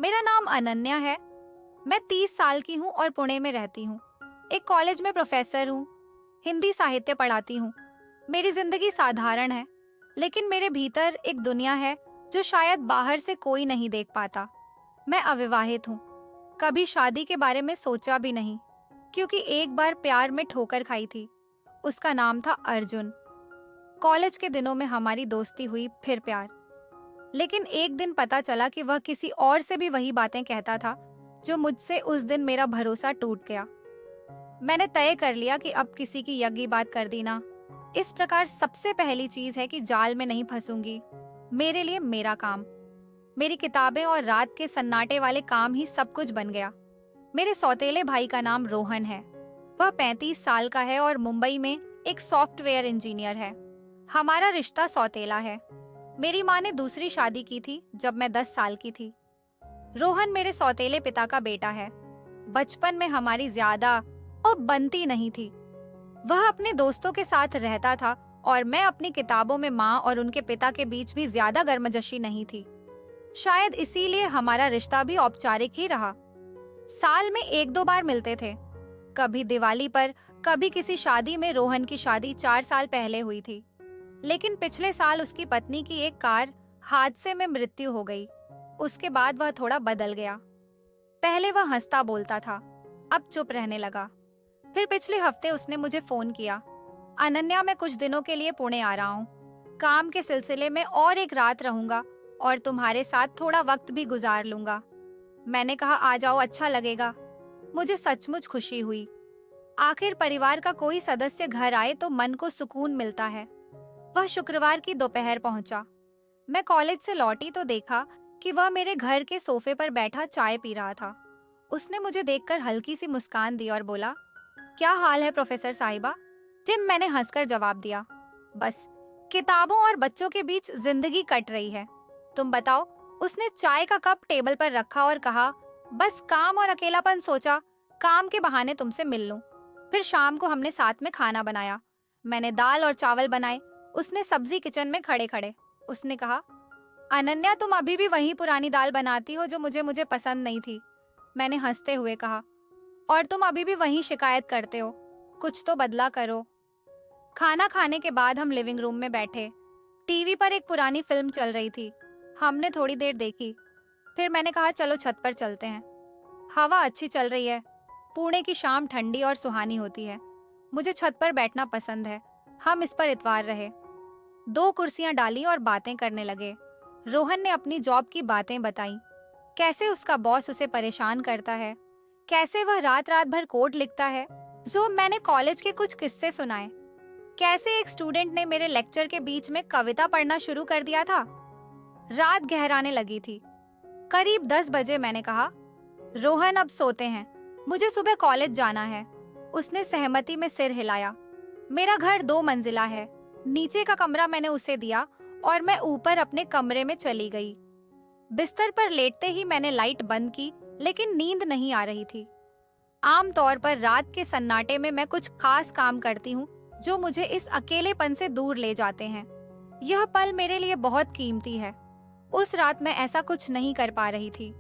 मेरा नाम अनन्या है। मैं 30 साल की हूँ और पुणे में रहती हूँ। एक कॉलेज में प्रोफेसर हूँ। हिंदी साहित्य पढ़ाती हूँ। मेरी जिंदगी साधारण है, लेकिन मेरे भीतर एक दुनिया है जो शायद बाहर से कोई नहीं देख पाता। मैं अविवाहित हूँ। कभी शादी के बारे में सोचा भी नहीं, क्योंकि एक बार प्यार में ठोकर खाई थी। उसका नाम था अर्जुन। कॉलेज के दिनों में हमारी दोस्ती हुई, फिर प्यार। लेकिन एक दिन पता चला कि वह किसी और से भी वही बातें कहता था जो मुझसे। उस दिन मेरा भरोसा टूट गया। मैंने तय कर लिया कि अब किसी की यज्ञी बात कर दी ना। इस प्रकार सबसे पहली चीज है कि जाल में नहीं फंसूंगी। मेरे लिए मेरा काम, मेरी किताबें और रात के सन्नाटे वाले काम ही सब कुछ बन गया। मेरे सौतेले भाई का नाम रोहन है। वह 35 साल का है और मुंबई में एक सॉफ्टवेयर इंजीनियर है। हमारा रिश्ता सौतेला है। मेरी माँ ने दूसरी शादी की थी जब मैं 10 साल की थी। रोहन मेरे सौतेले पिता का बेटा है। बचपन में हमारी ज्यादा और बनती नहीं थी। वह अपने दोस्तों के साथ रहता था और मैं अपनी किताबों में माँ और उनके पिता के बीच भी ज्यादा गर्मजोशी नहीं थी। शायद इसीलिए हमारा रिश्ता भी औपचारिक ही रहा। साल में एक दो बार मिलते थे, कभी दिवाली पर, कभी किसी शादी में। रोहन की शादी 4 साल पहले हुई थी, लेकिन पिछले साल उसकी पत्नी की एक कार हादसे में मृत्यु हो गई। उसके बाद वह थोड़ा बदल गया। पहले वह हंसता बोलता था, अब चुप रहने लगा। फिर पिछले हफ्ते उसने मुझे फोन किया, अनन्या मैं कुछ दिनों के लिए पुणे आ रहा हूँ। काम के सिलसिले में और एक रात रहूंगा और तुम्हारे साथ थोड़ा वक्त भी गुजार लूंगा। मैंने कहा आ जाओ, अच्छा लगेगा। मुझे सचमुच खुशी हुई। आखिर परिवार का कोई सदस्य घर आए तो मन को सुकून मिलता है। वह शुक्रवार की दोपहर पहुंचा। मैं कॉलेज से लौटी तो देखा कि वह मेरे घर के सोफे पर बैठा चाय पी रहा था। उसने मुझे देखकर हल्की सी मुस्कान दी और बोला, क्या हाल है प्रोफेसर साहिबा? जिम, मैंने हंसकर जवाब दिया, बस किताबों और बच्चों के बीच जिंदगी कट रही है। तुम बताओ। उसने चाय का कप टेबल पर रखा और कहा, बस काम और अकेलापन, सोचा काम के बहाने तुमसे मिल लूं। फिर शाम को हमने साथ में खाना बनाया। मैंने दाल और चावल बनाए, उसने सब्जी किचन में खड़े खड़े। उसने कहा, अनन्या तुम अभी भी वही पुरानी दाल बनाती हो जो मुझे मुझे पसंद नहीं थी। मैंने हंसते हुए कहा, और तुम अभी भी वही शिकायत करते हो। कुछ तो बदला करो। खाना खाने के बाद हम लिविंग रूम में बैठे। टीवी पर एक पुरानी फिल्म चल रही थी। हमने थोड़ी देर देखी। फिर मैंने कहा, चलो छत पर चलते हैं। हवा अच्छी चल रही है। पुणे की शाम ठंडी और सुहानी होती है। मुझे छत पर बैठना पसंद है। हम इस पर इतवार रहे। 2 कुर्सियां डाली और बातें करने लगे। रोहन ने अपनी जॉब की बातें बताई, कैसे उसका बॉस उसे परेशान करता है, कैसे वह रात रात भर कोड लिखता है। जो मैंने कॉलेज के कुछ किस्से सुनाए, कैसे एक स्टूडेंट ने मेरे लेक्चर के बीच में कविता पढ़ना शुरू कर दिया था। रात गहराने लगी थी। करीब 10 बजे मैंने कहा, रोहन अब सोते हैं, मुझे सुबह कॉलेज जाना है। उसने सहमति में सिर हिलाया। मेरा घर 2 मंजिला है। नीचे का कमरा मैंने उसे दिया और मैं ऊपर अपने कमरे में चली गई। बिस्तर पर लेटते ही मैंने लाइट बंद की, लेकिन नींद नहीं आ रही थी। आमतौर पर रात के सन्नाटे में मैं कुछ खास काम करती हूँ जो मुझे इस अकेलेपन से दूर ले जाते हैं। यह पल मेरे लिए बहुत कीमती है। उस रात मैं ऐसा कुछ नहीं कर पा रही थी।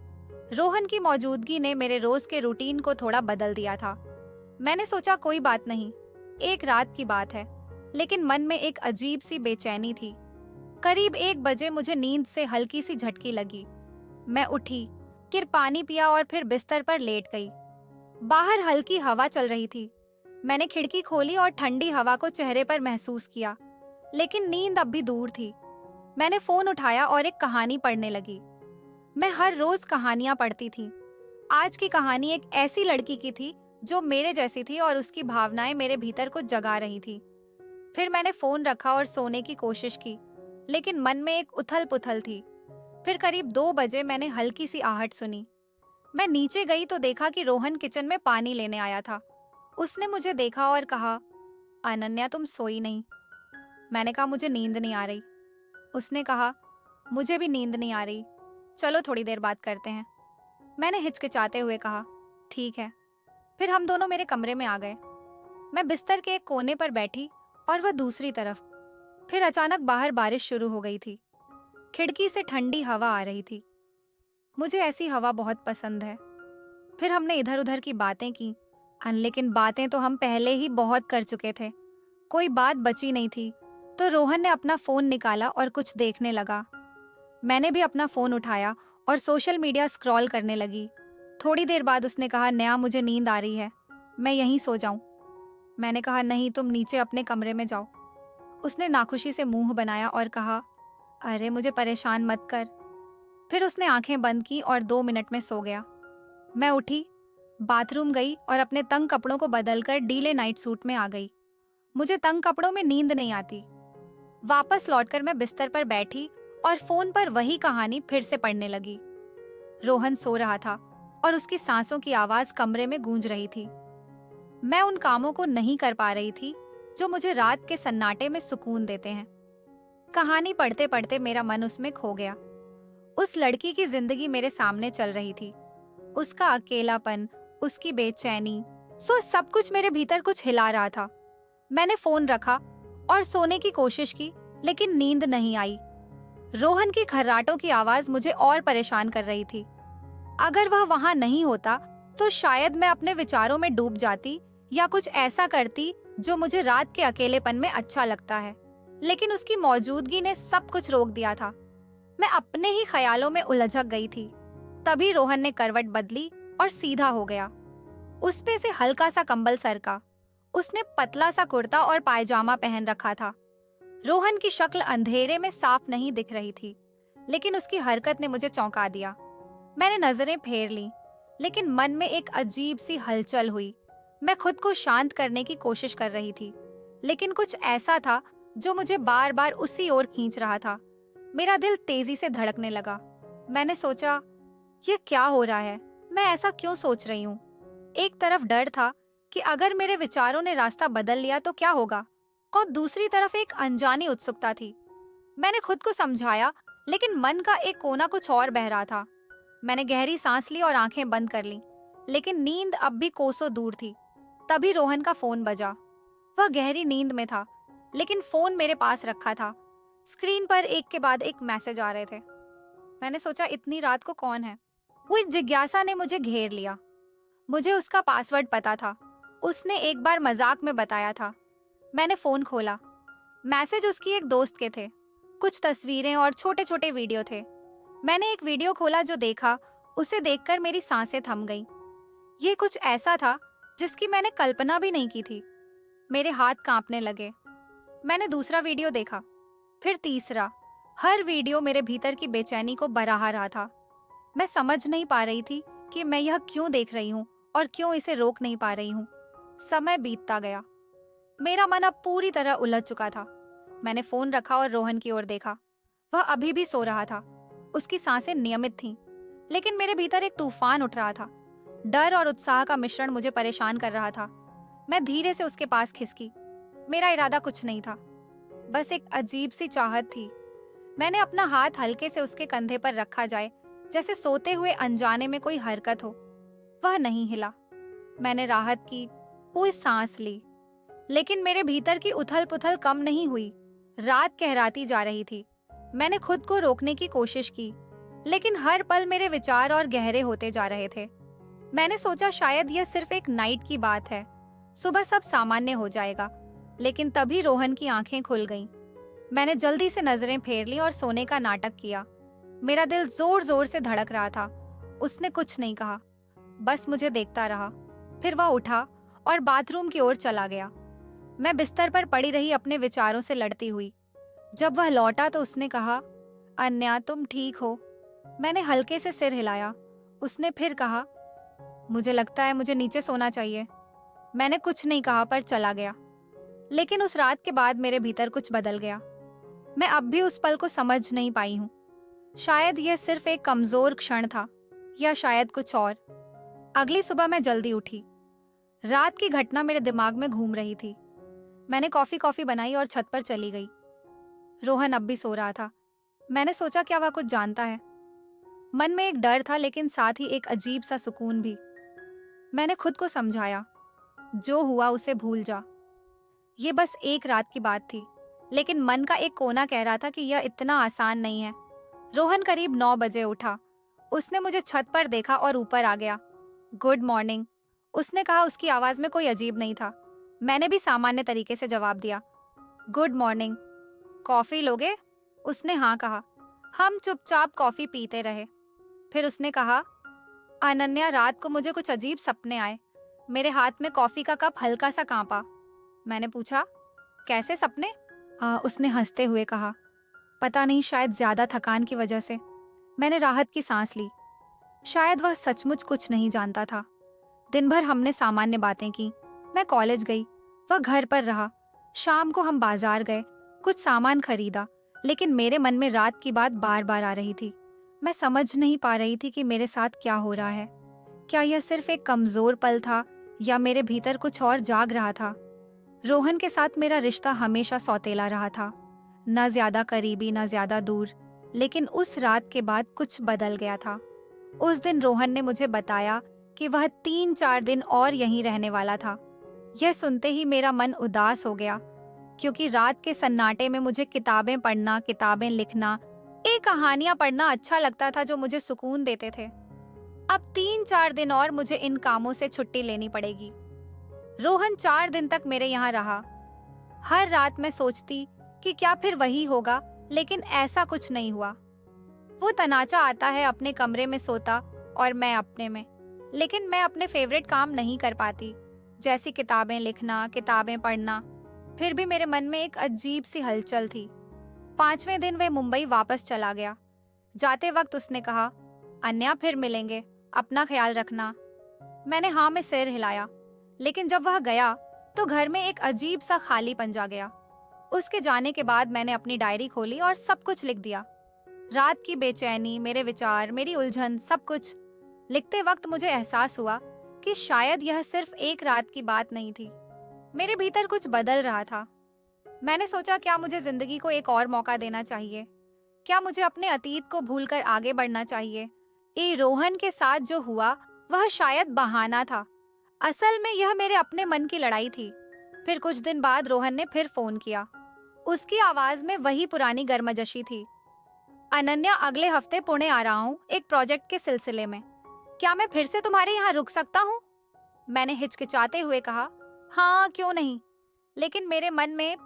रोहन की मौजूदगी ने मेरे रोज के रूटीन को थोड़ा बदल दिया था। मैंने सोचा कोई बात नहीं, एक रात की बात है, लेकिन मन में एक अजीब सी बेचैनी थी। करीब 1 बजे मुझे नींद से हल्की सी झटकी लगी। मैं उठी, फिर पानी पिया और फिर बिस्तर पर लेट गई। बाहर हल्की हवा चल रही थी। मैंने खिड़की खोली और ठंडी हवा को चेहरे पर महसूस किया, लेकिन नींद अब भी दूर थी। मैंने फोन उठाया और एक कहानी पढ़ने लगी। मैं हर रोज कहानियां पढ़ती थी। आज की कहानी एक ऐसी लड़की की थी जो मेरे जैसी थी और उसकी भावनाएं मेरे भीतर को जगा रही थी। फिर मैंने फोन रखा और सोने की कोशिश की, लेकिन मन में एक उथल पुथल थी। फिर करीब 2 बजे मैंने हल्की सी आहट सुनी। मैं नीचे गई तो देखा कि रोहन किचन में पानी लेने आया था। उसने मुझे देखा और कहा, अनन्या तुम सोई नहीं? मैंने कहा, मुझे नींद नहीं आ रही। उसने कहा, मुझे भी नींद नहीं आ रही, चलो थोड़ी देर बात करते हैं। मैंने हिचकिचाते हुए कहा, ठीक है। फिर हम दोनों मेरे कमरे में आ गए। मैं बिस्तर के एक कोने पर बैठी और वह दूसरी तरफ। फिर अचानक बाहर बारिश शुरू हो गई थी। खिड़की से ठंडी हवा आ रही थी। मुझे ऐसी हवा बहुत पसंद है। फिर हमने इधर उधर की बातें की, लेकिन बातें तो हम पहले ही बहुत कर चुके थे। कोई बात बची नहीं थी। तो रोहन ने अपना फोन निकाला और कुछ देखने लगा। मैंने भी अपना फोन उठाया और सोशल मीडिया स्क्रॉल करने लगी। थोड़ी देर बाद उसने कहा, नेहा मुझे नींद आ रही है, मैं यहीं सो जाऊं। मैंने कहा, नहीं, तुम नीचे अपने कमरे में जाओ। उसने नाखुशी से मुंह बनाया और कहा, अरे मुझे परेशान मत कर। फिर उसने आंखें बंद की और 2 मिनट में सो गया। मैं उठी, बाथरूम गई और अपने तंग कपड़ों को बदलकर डीले नाइट सूट में आ गई। मुझे तंग कपड़ों में नींद नहीं आती। वापस लौटकर मैं बिस्तर पर बैठी और फोन पर वही कहानी फिर से पढ़ने लगी। रोहन सो रहा था और उसकी सांसों की आवाज कमरे में गूंज रही थी। मैं उन कामों को नहीं कर पा रही थी जो मुझे रात के सन्नाटे में सुकून देते हैं। कहानी पढ़ते पढ़ते मेरा मन उसमें खो गया। उस लड़की की जिंदगी मेरे सामने चल रही थी। उसका अकेलापन, उसकी बेचैनी, सब कुछ मेरे भीतर कुछ हिला रहा था। मैंने फोन रखा और सोने की कोशिश की, लेकिन नींद नहीं आई। रोहन की खर्राटों की आवाज मुझे और परेशान कर रही थी। अगर वह वहां नहीं होता तो शायद मैं अपने विचारों में डूब जाती या कुछ ऐसा करती जो मुझे रात के अकेलेपन में अच्छा लगता है। लेकिन उसकी मौजूदगी ने सब कुछ रोक दिया था। मैं अपने ही ख्यालों में उलझक गई थी। तभी रोहन ने करवट बदली और सीधा हो गया। उस पे से हल्का सा कंबल सरका। उसने पतला सा कुर्ता और पायजामा पहन रखा था। रोहन की शक्ल अंधेरे में साफ नहीं दिख रही थी, लेकिन उसकी हरकत ने मुझे चौंका दिया। मैंने नजरें फेर ली, लेकिन मन में एक अजीब सी हलचल हुई। मैं खुद को शांत करने की कोशिश कर रही थी, लेकिन कुछ ऐसा था जो मुझे बार बार उसी ओर खींच रहा था। मेरा दिल तेजी से धड़कने लगा। मैंने सोचा, यह क्या हो रहा है? मैं ऐसा क्यों सोच रही हूँ? एक तरफ डर था कि अगर मेरे विचारों ने रास्ता बदल लिया तो क्या होगा, और दूसरी तरफ एक अनजानी उत्सुकता थी। मैंने खुद को समझाया, लेकिन मन का एक कोना कुछ और बह रहा था। मैंने गहरी सांस ली और आंखें बंद कर ली, लेकिन नींद अब भी कोसों दूर थी। तभी रोहन का फोन बजा। वह गहरी नींद में था, लेकिन फोन मेरे पास रखा था। स्क्रीन पर एक के बाद एक मैसेज आ रहे थे। मैंने सोचा, इतनी रात को कौन है? वो एक जिज्ञासा ने मुझे घेर लिया। मुझे उसका पासवर्ड पता था। उसने एक बार मजाक में बताया था। मैंने फोन खोला। मैसेज उसकी एक दोस्त के थे। कुछ तस्वीरें और छोटे छोटे वीडियो थे। मैंने एक वीडियो खोला जो देखा, उसे देखकर मेरी सांसें थम गईं। ये कुछ ऐसा था जिसकी मैंने कल्पना भी नहीं की थी। मेरे हाथ कांपने लगे। मैंने दूसरा वीडियो देखा, फिर तीसरा। हर वीडियो मेरे भीतर की बेचैनी को बढ़ा रहा था। मैं समझ नहीं पा रही थी कि मैं यह क्यों देख रही हूँ और क्यों इसे रोक नहीं पा रही हूँ। समय बीतता गया। मेरा मन अब पूरी तरह उलझ चुका था। मैंने फोन रखा और रोहन की ओर देखा। वह अभी भी सो रहा था। उसकी सांसें नियमित थीं, लेकिन मेरे भीतर एक तूफान उठ रहा था। डर और उत्साह का मिश्रण मुझे परेशान कर रहा था। मैं धीरे से उसके पास खिसकी। मेरा इरादा कुछ नहीं था, बस एक अजीब सी चाहत थी। मैंने अपना हाथ हल्के से उसके कंधे पर रखा जाए, जैसे सोते हुए अनजाने में कोई हरकत हो। वह नहीं हिला। मैंने राहत की कोई सांस ली, लेकिन मेरे भीतर की उथल पुथल कम नहीं हुई। रात गहराती जा रही थी। मैंने खुद को रोकने की कोशिश की, लेकिन हर पल मेरे विचार और गहरे होते जा रहे थे। मैंने सोचा शायद यह सिर्फ एक नाइट की बात है, सुबह सब सामान्य हो जाएगा। लेकिन तभी रोहन की आंखें खुल गईं। मैंने जल्दी से नजरें फेर ली और सोने का नाटक किया। मेरा दिल जोर जोर से धड़क रहा था। उसने कुछ नहीं कहा, बस मुझे देखता रहा। फिर वह उठा और बाथरूम की ओर चला गया। मैं बिस्तर पर पड़ी रही, अपने विचारों से लड़ती हुई। जब वह लौटा तो उसने कहा, अन्या तुम ठीक हो? मैंने हल्के से सिर हिलाया। उसने फिर कहा, मुझे लगता है मुझे नीचे सोना चाहिए। मैंने कुछ नहीं कहा पर चला गया। लेकिन उस रात के बाद मेरे भीतर कुछ बदल गया। मैं अब भी उस पल को समझ नहीं पाई हूँ। शायद यह सिर्फ एक कमजोर क्षण था, या शायद कुछ और। अगली सुबह मैं जल्दी उठी। रात की घटना मेरे दिमाग में घूम रही थी। मैंने कॉफी बनाई और छत पर चली गई। रोहन अब भी सो रहा था। मैंने सोचा, क्या वह कुछ जानता है? मन में एक डर था, लेकिन साथ ही एक अजीब सा सुकून भी। मैंने खुद को समझाया, जो हुआ उसे भूल जा। ये बस एक रात की बात थी, लेकिन मन का एक कोना कह रहा था कि यह इतना आसान नहीं है। रोहन करीब 9 बजे उठा। उसने मुझे छत पर देखा और ऊपर आ गया। गुड मॉर्निंग, उसने कहा। उसकी आवाज में कोई अजीब नहीं था। मैंने भी सामान्य तरीके से जवाब दिया, गुड मॉर्निंग। कॉफी लोगे? उसने हाँ कहा। हम चुपचाप कॉफी पीते रहे। फिर उसने कहा, अनन्या, रात को मुझे कुछ अजीब सपने आए। मेरे हाथ में कॉफी का कप हल्का सा कांपा। मैंने पूछा, कैसे सपने? उसने हंसते हुए कहा, पता नहीं, शायद ज्यादा थकान की वजह से। मैंने राहत की सांस ली। शायद वह सचमुच कुछ नहीं जानता था। दिन भर हमने सामान्य बातें की। मैं कॉलेज गई, वह घर पर रहा। शाम को हम बाजार गए, कुछ सामान खरीदा। लेकिन मेरे मन में रात की बात बार बार आ रही थी। मैं समझ नहीं पा रही थी कि मेरे साथ क्या हो रहा है। क्या यह सिर्फ एक कमजोर पल था या मेरे भीतर कुछ और जाग रहा था? रोहन के साथ मेरा रिश्ता हमेशा सौतेला रहा था, न ज्यादा करीबी न ज्यादा दूर। लेकिन उस रात के बाद कुछ बदल गया था। उस दिन रोहन ने मुझे बताया कि वह 3-4 दिन और यहीं रहने वाला था। यह सुनते ही मेरा मन उदास हो गया, क्योंकि रात के सन्नाटे में मुझे किताबें पढ़ना, किताबें लिखना, एक कहानियां पढ़ना अच्छा लगता था जो मुझे सुकून देते थे। अब 3-4 दिन और मुझे इन कामों से छुट्टी लेनी पड़ेगी। रोहन 4 दिन तक मेरे यहाँ रहा। हर रात मैं सोचती कि क्या फिर वही होगा, लेकिन ऐसा कुछ नहीं हुआ। वो तनाचा आता है, अपने कमरे में सोता और मैं अपने में। लेकिन मैं अपने फेवरेट काम नहीं कर पाती, जैसी किताबें लिखना, किताबें पढ़ना। फिर भी मेरे मन में एक अजीब सी हलचल थी। 5वें दिन वह मुंबई वापस चला गया। जाते वक्त उसने कहा, अन्या, फिर मिलेंगे, अपना ख्याल रखना। मैंने हाँ में सिर हिलाया। लेकिन जब वह गया तो घर में एक अजीब सा खालीपन जा गया। उसके जाने के बाद मैंने अपनी डायरी खोली और सब कुछ लिख दिया। रात की बेचैनी, मेरे विचार, मेरी उलझन, सब कुछ। लिखते वक्त मुझे एहसास हुआ कि शायद यह सिर्फ एक रात की बात नहीं थी। मेरे भीतर कुछ बदल रहा था। मैंने सोचा, क्या मुझे जिंदगी को एक और मौका देना चाहिए? क्या मुझे अपने अतीत को भूलकर आगे बढ़ना चाहिए? ये रोहन के साथ जो हुआ वह शायद बहाना था। असल में यह मेरे अपने मन की लड़ाई थी। फिर कुछ दिन बाद रोहन ने फिर फोन किया। उसकी आवाज में वही पुरानी गर्मजोशी थी। अनन्या, अगले हफ्ते पुणे आ रहा हूँ, एक प्रोजेक्ट के सिलसिले में। क्या मैं फिर से तुम्हारे यहाँ रुक सकता हूँ? मैंने हिचकिचाते हुए कहा, हाँ, क्यों नहीं। लेकिन मेरे मन में